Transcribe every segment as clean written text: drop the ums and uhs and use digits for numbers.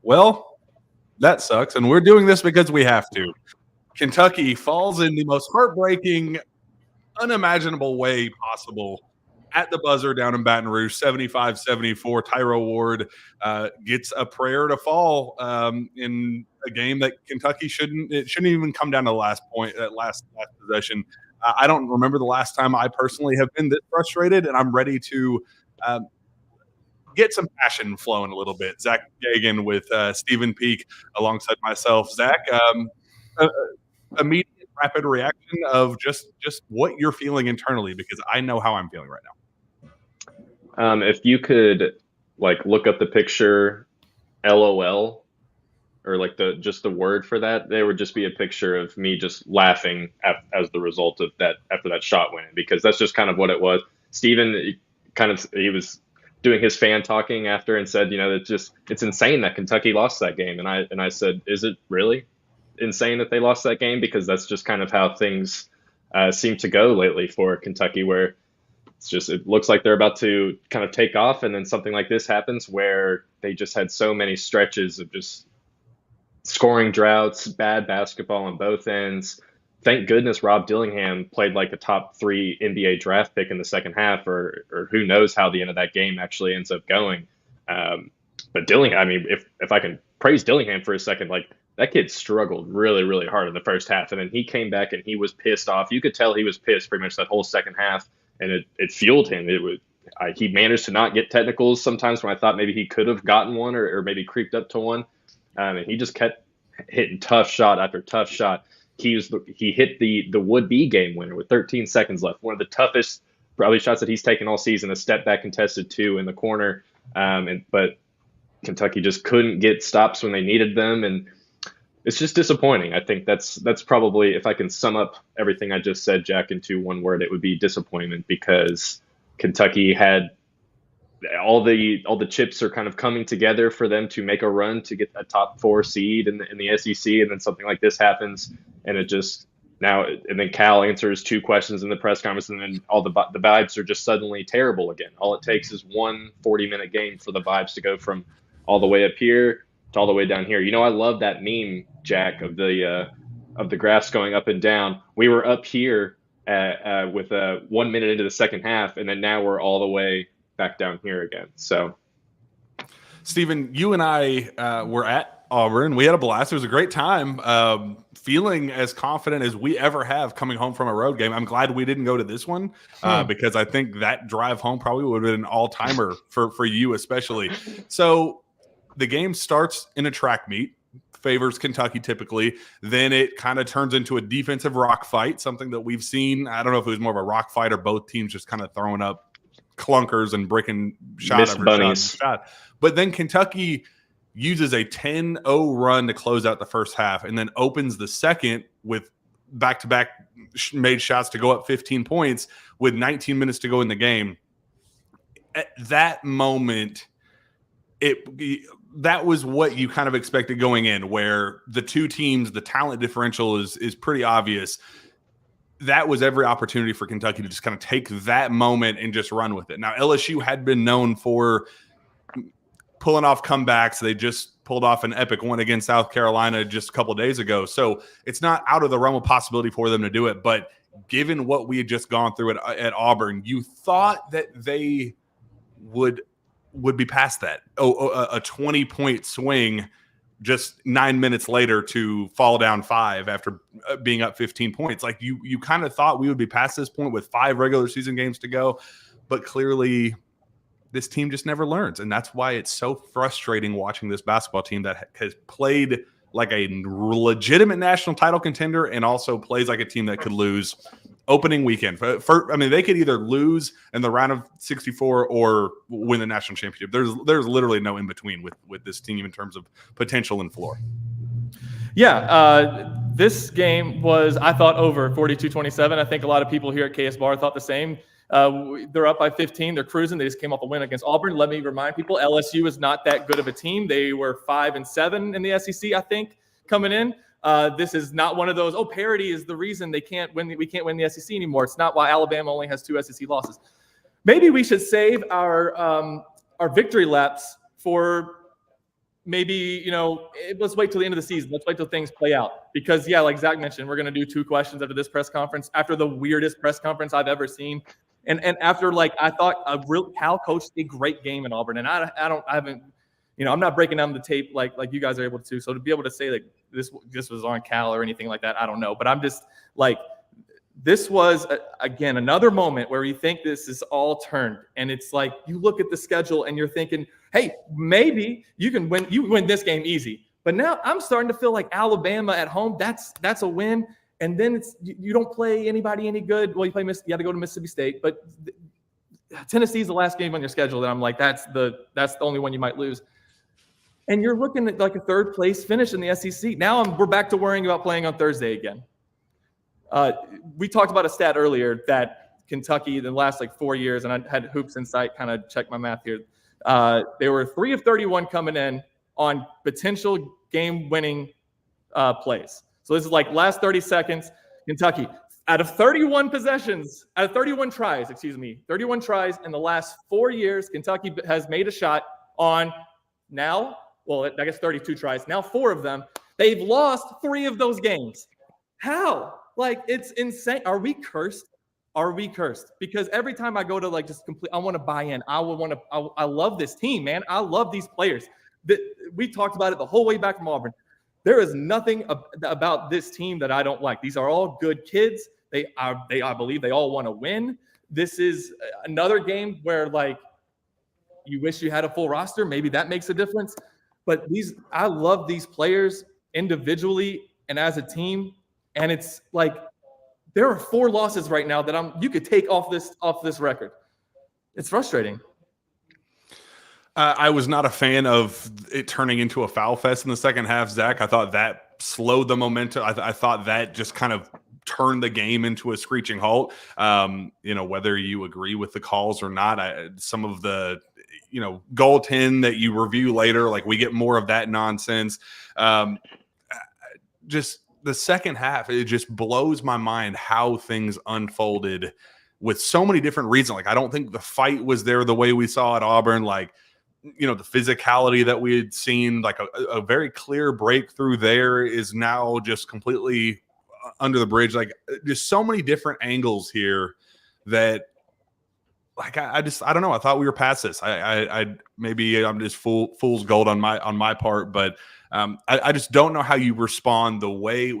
Well, that sucks, and we're doing this because we have to. Kentucky falls in the most heartbreaking, unimaginable way possible at the buzzer down in Baton Rouge, 75-74. Tyrell Ward gets a prayer to fall in a game that Kentucky shouldn't even come down to the last point, that last possession. I don't remember the last time I personally have been this frustrated, and I'm ready to get some passion flowing a little bit. Zach Gagan with Stephen Peak alongside myself. Zach, immediate rapid reaction of just what you're feeling internally, because I know how I'm feeling right now. If you could look up the picture LOL or just the word for that, there would just be a picture of me just laughing as the result of that after that shot went in, because that's just kind of what it was. Steven he was doing his fan talking after and said, it's insane that Kentucky lost that game. And I said, is it really insane that they lost that game? Because that's just kind of how things seem to go lately for Kentucky, where it looks like they're about to kind of take off, and then something like this happens where they just had so many stretches of just scoring droughts, bad basketball on both ends. Thank goodness Rob Dillingham played like a top 3 NBA draft pick in the second half, or who knows how the end of that game actually ends up going. But Dillingham, I mean, if I can praise Dillingham for a second, that kid struggled really, really hard in the first half, and then he came back and he was pissed off. You could tell he was pissed pretty much that whole second half, and it fueled him. He managed to not get technicals sometimes when I thought maybe he could have gotten one or maybe creeped up to one, and he just kept hitting tough shot after tough shot. He hit the would-be game winner with 13 seconds left. One of the toughest probably shots that he's taken all season, a step back contested 2 in the corner. But Kentucky just couldn't get stops when they needed them, and it's just disappointing. I think that's probably, if I can sum up everything I just said, Jack, into one word, it would be disappointment, because Kentucky had all the chips are kind of coming together for them to make a run to get a top 4 seed in the SEC, and then something like this happens, and then Cal answers 2 questions in the press conference, and then all the vibes are just suddenly terrible again. All it takes is one 40-minute game for the vibes to go from all the way up here to all the way down here. I love that meme, Jack, of the graphs going up and down. We were up here with 1 minute into the second half, and then now we're all the way back down here again. So, Stephen, you and I were at Auburn. We had a blast. It was a great time. Feeling as confident as we ever have coming home from a road game. I'm glad we didn't go to this one because I think that drive home probably would have been an all-timer for you especially. So the game starts in a track meet, favors Kentucky typically. Then it kind of turns into a defensive rock fight, something that we've seen. I don't know if it was more of a rock fight or both teams just kind of throwing up clunkers and breaking shot after shot. But then Kentucky uses a 10-0 run to close out the first half, and then opens the second with back-to-back made shots to go up 15 points with 19 minutes to go in the game. At that moment, that was what you kind of expected going in, where the two teams, the talent differential is pretty obvious. That was every opportunity for Kentucky to just kind of take that moment and just run with it. Now, LSU had been known for pulling off comebacks. They just pulled off an epic one against South Carolina just a couple of days ago. So it's not out of the realm of possibility for them to do it. But given what we had just gone through at Auburn, you thought that they would be past that. A 20-point swing just 9 minutes later to fall down 5 after being up 15 points. Like you kind of thought we would be past this point with 5 regular season games to go, but clearly this team just never learns. And that's why it's so frustrating watching this basketball team that has played like a legitimate national title contender and also plays like a team that could lose opening weekend. They could either lose in the round of 64 or win the national championship. There's literally no in between with this team in terms of potential and floor. Yeah, this game was, I thought, over 42-27. I think a lot of people here at KS Bar thought the same. They're up by 15. They're cruising. They just came off a win against Auburn. Let me remind people, LSU is not that good of a team. They were 5-7 in the SEC, I think, coming in. This is not one of those, parity is the reason we can't win the SEC anymore. It's not why Alabama only has 2 SEC losses. maybe we should save our victory laps for maybe, let's wait till the end of the season. Let's wait till things play out. Because, yeah, like Zach mentioned, we're going to do 2 questions after this press conference, after the weirdest press conference I've ever seen. And after, I thought Cal coached a great game in Auburn. And I haven't, I'm not breaking down the tape like you guys are able to. So to be able to say that this was on Cal or anything like that, I don't know. But I'm just this was, again, another moment where you think this is all turned. And it's like you look at the schedule and you're thinking, hey, maybe you win this game easy. But now I'm starting to feel like Alabama at home, that's a win. And then you don't play anybody any good. Well, you got to go to Mississippi State. But Tennessee's the last game on your schedule that I'm like, that's the only one you might lose. And you're looking at like a 3rd place finish in the SEC. Now we're back to worrying about playing on Thursday again. We talked about a stat earlier that Kentucky, in the last 4 years, and I had Hoops Insight kind of check my math here. They were 3 of 31 coming in on potential game-winning plays. So this is last 30 seconds. Kentucky, out of 31 tries, 31 tries in the last 4 years, Kentucky has made a shot on 32 tries. Now 4 of them. They've lost 3 of those games. How? It's insane. Are we cursed? Because every time I go to I want to buy in. I love this team, man. I love these players. We talked about it the whole way back from Auburn. There is nothing about this team that I don't like. These are all good kids. I believe they all want to win. This is another game where you wish you had a full roster. Maybe that makes a difference. But I love these players individually and as a team. And it's there are 4 losses right now that you could take off this record. It's frustrating. I was not a fan of it turning into a foul fest in the second half, Zach. I thought that slowed the momentum. I thought that just kind of turned the game into a screeching halt. Whether you agree with the calls or not, some of the goaltend that you review later, we get more of that nonsense. Just the second half, it just blows my mind how things unfolded with so many different reasons. I don't think the fight was there the way we saw at Auburn. The physicality that we had seen, a very clear breakthrough there is now just completely under the bridge. Just so many different angles here that I don't know. I thought we were past this. I maybe I'm just fool's gold on my part, but I just don't know how you respond the way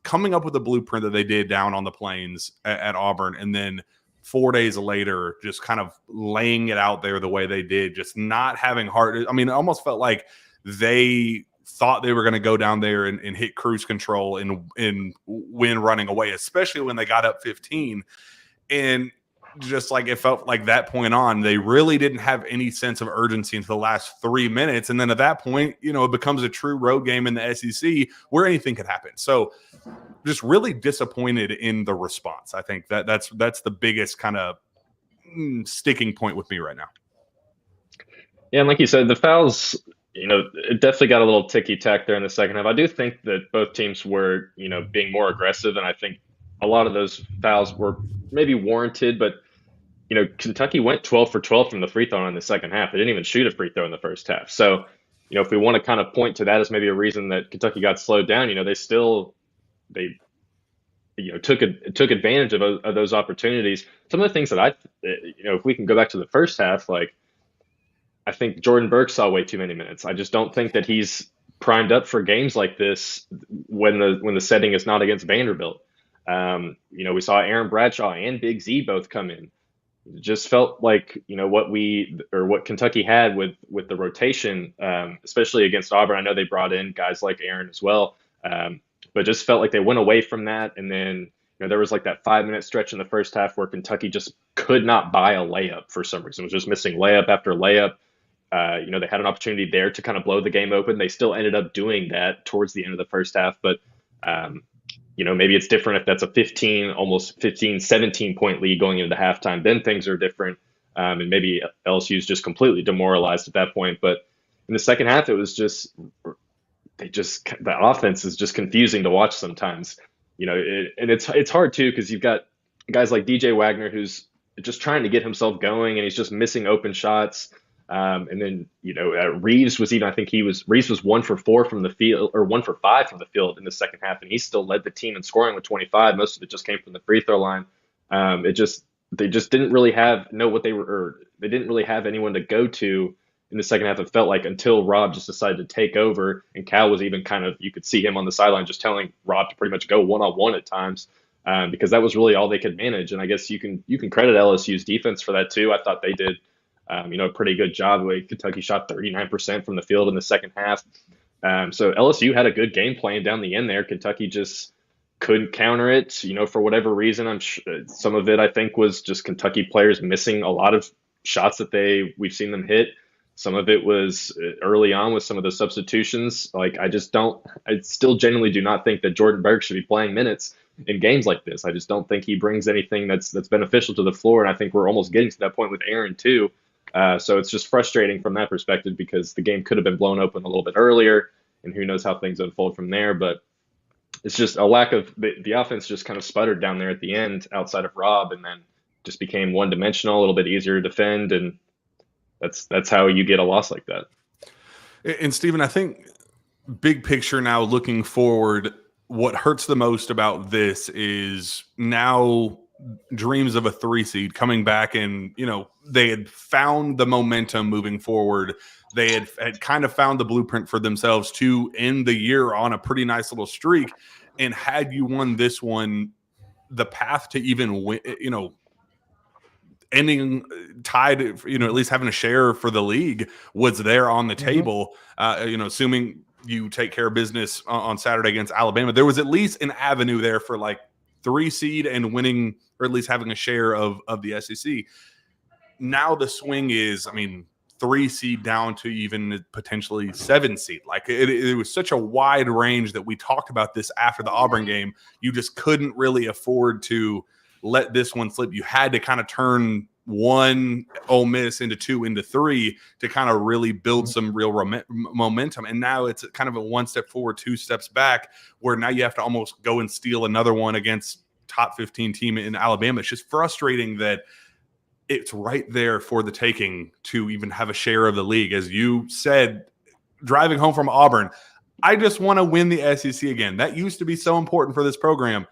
coming up with a blueprint that they did down on the plains at Auburn, and then 4 days later, just kind of laying it out there the way they did, just not having heart. I mean, it almost felt like they thought they were going to go down there and hit cruise control and win running away, especially when they got up 15. And just it felt like that point on, they really didn't have any sense of urgency until the last 3 minutes. And then at that point, it becomes a true road game in the SEC where anything could happen. So just really disappointed in the response. I think that's the biggest kind of sticking point with me right now. Yeah, and like you said, the fouls, it definitely got a little ticky-tack there in the second half. I do think that both teams were, being more aggressive, and I think a lot of those fouls were maybe warranted, but Kentucky went 12 for 12 from the free throw line in the second half. They didn't even shoot a free throw in the first half. So, if we want to kind of point to that as maybe a reason that Kentucky got slowed down, they took advantage of those opportunities. Some of the things that if we can go back to the first half, I think Jordan Burke saw way too many minutes. I just don't think that he's primed up for games like this when the setting is not against Vanderbilt. We saw Aaron Bradshaw and Big Z both come in. It just felt like what Kentucky had with the rotation, especially against Auburn. I know they brought in guys like Aaron as well, but just felt like they went away from that. And then there was that 5-minute stretch in the first half where Kentucky just could not buy a layup for some reason. It was just missing layup after layup. They had an opportunity there to kind of blow the game open. They still ended up doing that towards the end of the first half, but maybe it's different if that's a almost 15, 17-point lead going into the halftime. Then things are different, and maybe LSU's just completely demoralized at that point. But in the second half, it was just the offense is just confusing to watch sometimes. And it's hard too because you've got guys like DJ Wagner, who's just trying to get himself going, and he's just missing open shots. And then, Reeves was even, I think Reeves was 1 for 4 from the field, or 1 for 5 from the field in the second half, and he still led the team in scoring with 25. Most of it just came from the free throw line. They just didn't really they didn't really have anyone to go to in the second half. It felt like, until Rob just decided to take over, and Cal was even you could see him on the sideline just telling Rob to pretty much go one-on-one at times, because that was really all they could manage. And I guess you can credit LSU's defense for that too. I thought they did a pretty good job. Kentucky shot 39% from the field in the second half. So LSU had a good game plan down the end there. Kentucky just couldn't counter it, for whatever reason. I'm sure some of it, I think, was just Kentucky players missing a lot of shots that we've seen them hit. Some of it was early on with some of the substitutions. I still genuinely do not think that Jordan Berg should be playing minutes in games like this. I just don't think he brings anything that's beneficial to the floor. And I think we're almost getting to that point with Aaron too. So it's just frustrating from that perspective, because the game could have been blown open a little bit earlier, and who knows how things unfold from there. But it's just a lack of the offense just kind of sputtered down there at the end outside of Rob, and then just became one-dimensional, a little bit easier to defend, and that's how you get a loss like that. And Stephen, I think big picture now, looking forward, what hurts the most about this is now dreams of a 3 seed coming back, and they had found the momentum moving forward. They had kind of found the blueprint for themselves to end the year on a pretty nice little streak. And had you won this one, the path to even win, ending tied, at least having a share for the league was there on the table. Assuming you take care of business on Saturday against Alabama, there was at least an avenue there for 3 seed and winning, or at least having a share of the SEC. Now the swing is, 3 seed down to even potentially 7 seed. It was such a wide range that we talked about this after the Auburn game. You just couldn't really afford to let this one slip. You had to kind of turn 1 Ole Miss into 2 into 3 to kind of really build some real momentum. And now it's kind of a 1 step forward, 2 steps back, where now you have to almost go and steal another one against top 15 team in Alabama. It's just frustrating that it's right there for the taking to even have a share of the league. As you said, driving home from Auburn, I just want to win the SEC again. That used to be so important for this program.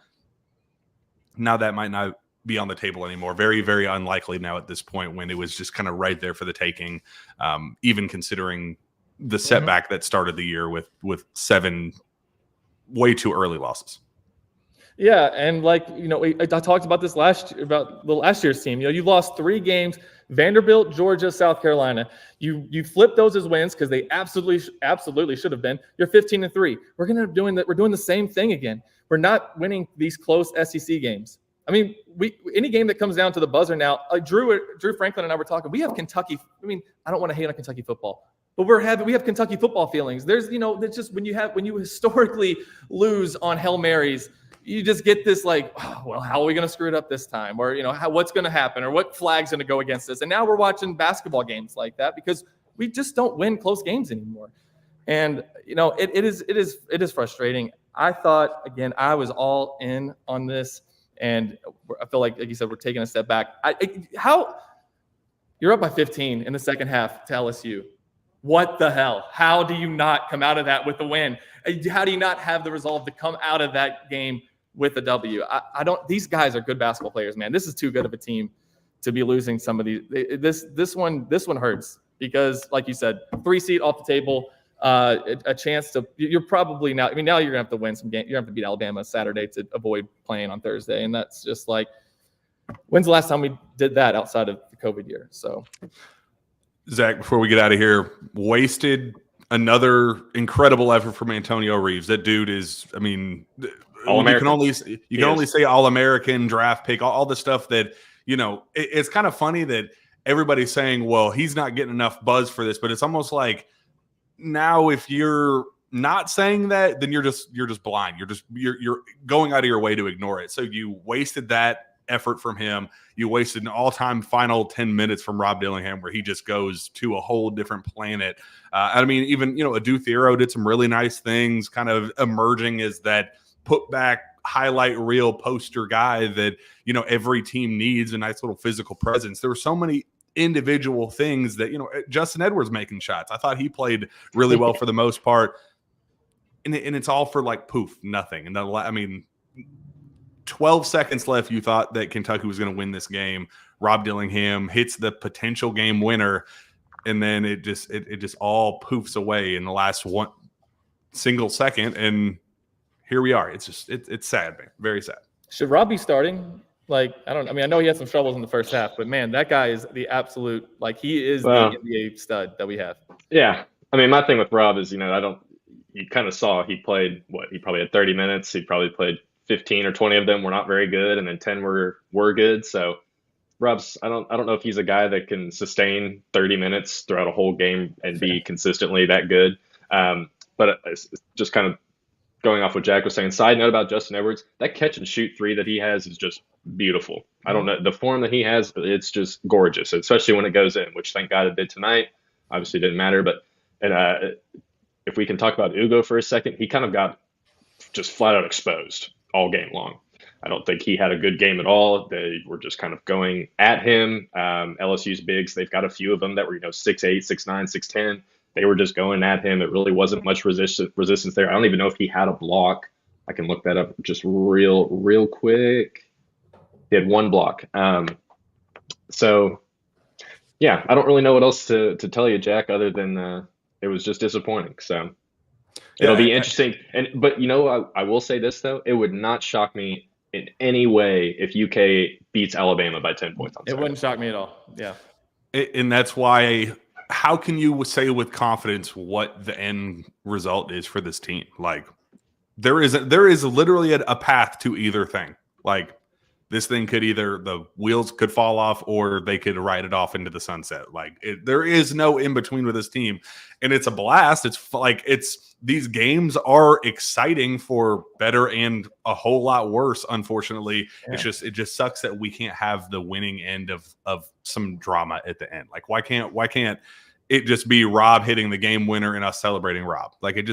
Now that might not be on the table anymore. Very, very unlikely now at this point, when it was just kind of right there for the taking, even considering the setback that started the year with 7 way too early losses. Yeah, and I talked about this about the last year's team. You lost 3 games: Vanderbilt, Georgia, South Carolina. You flipped those as wins because they absolutely should have been. You're 15-3. We're gonna doing that. We're doing the same thing again. We're not winning these close SEC games. Any game that comes down to the buzzer now. Drew Franklin and I were talking. We have Kentucky. I don't want to hate on Kentucky football, but we have Kentucky football feelings. There's it's just when you historically lose on Hail Marys, you just get this how are we going to screw it up this time? Or, what's going to happen, or what flag's going to go against us? And now we're watching basketball games like that because we just don't win close games anymore. And, it is frustrating. I thought, again, I was all in on this, and I feel like you said, we're taking a step back. You're up by 15 in the second half to LSU. What the hell? How do you not come out of that with a win? How do you not have the resolve to come out of that game with a W? These guys are good basketball players, man. This is too good of a team to be losing some of these. This one hurts because, like you said, 3 seed off the table, a chance to, you're probably now, now you're gonna have to win some games. You're gonna have to beat Alabama Saturday to avoid playing on Thursday. And that's just when's the last time we did that outside of the COVID year? So Zach, before we get out of here, wasted another incredible effort from Antonio Reeves. That dude is, All-American. You can only say All-American, draft pick, all the stuff that, it's kind of funny that everybody's saying, well, he's not getting enough buzz for this, but it's almost like now if you're not saying that, then you're just blind. You're going out of your way to ignore it. So you wasted that effort from him. You wasted an all-time final 10 minutes from Rob Dillingham, where he just goes to a whole different planet. Even Adu Thiero did some really nice things, kind of emerging as that putback highlight reel poster guy that, you know, every team needs, a nice little physical presence. There were so many individual things that, you know, Justin Edwards making shots. I thought he played really well for the most part. And it's all for like poof, nothing. And I mean, 12 seconds left, you thought that Kentucky was going to win this game. Rob Dillingham hits the potential game winner, and then it just all poofs away in the last one single second, and here we are. It's sad, man. Very sad. Should Rob be starting? Like, I know he had some troubles in the first half, but man, that guy is the absolute, like, he is the NBA stud that we have. Yeah. I mean, my thing with Rob is, you know, you kind of saw he played he probably had 30 minutes. He probably played 15 or 20 of them were not very good, and then 10 were good. So Rob's, I don't know if he's a guy that can sustain 30 minutes throughout a whole game and be consistently that good. But it's just kind of going off what Jack was saying. Side note about Justin Edwards, that catch and shoot three that he has is just beautiful. I don't know the form that he has, but it's just gorgeous, especially when it goes in, which thank God it did tonight. Obviously didn't matter, but if we can talk about Ugo for a second, he kind of got just flat out exposed all game long. I don't think he had a good game at all. They were just kind of going at him. LSU's bigs, they've got a few of them that were, 6'8", 6'9", 6'10". They were just going at him. It really wasn't much resistance there. I don't even know if he had a block. I can look that up just real quick. He had one block. So, yeah, I don't really know what else to tell you, Jack, other than it was just disappointing. So it'll be interesting. But, I will say this, though. It would not shock me in any way if UK beats Alabama by 10 points on Saturday. It wouldn't shock me at all. Yeah. And that's why – how can you say with confidence what the end result is for this team? Like, there is literally a path to either thing. Like, this thing could either the wheels could fall off or they could ride it off into the sunset. Like, there is no in between with this team, and it's a blast. These games are exciting for better and a whole lot worse. Unfortunately, yeah. It just sucks that we can't have the winning end of some drama at the end. Like, why can't it just be Rob hitting the game winner and us celebrating Rob? Like, it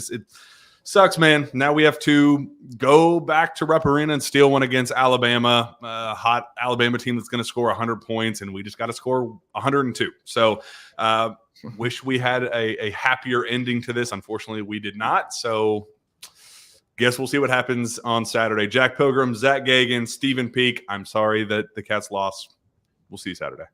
sucks, man. Now we have to go back to Rupp Arena and steal one against Alabama, a hot Alabama team that's going to score 100 points, and we just got to score 102. So wish we had a happier ending to this. Unfortunately, we did not. So guess we'll see what happens on Saturday. Jack Pilgrim, Zach Gagan, Stephen Peak. I'm sorry that the Cats lost. We'll see you Saturday.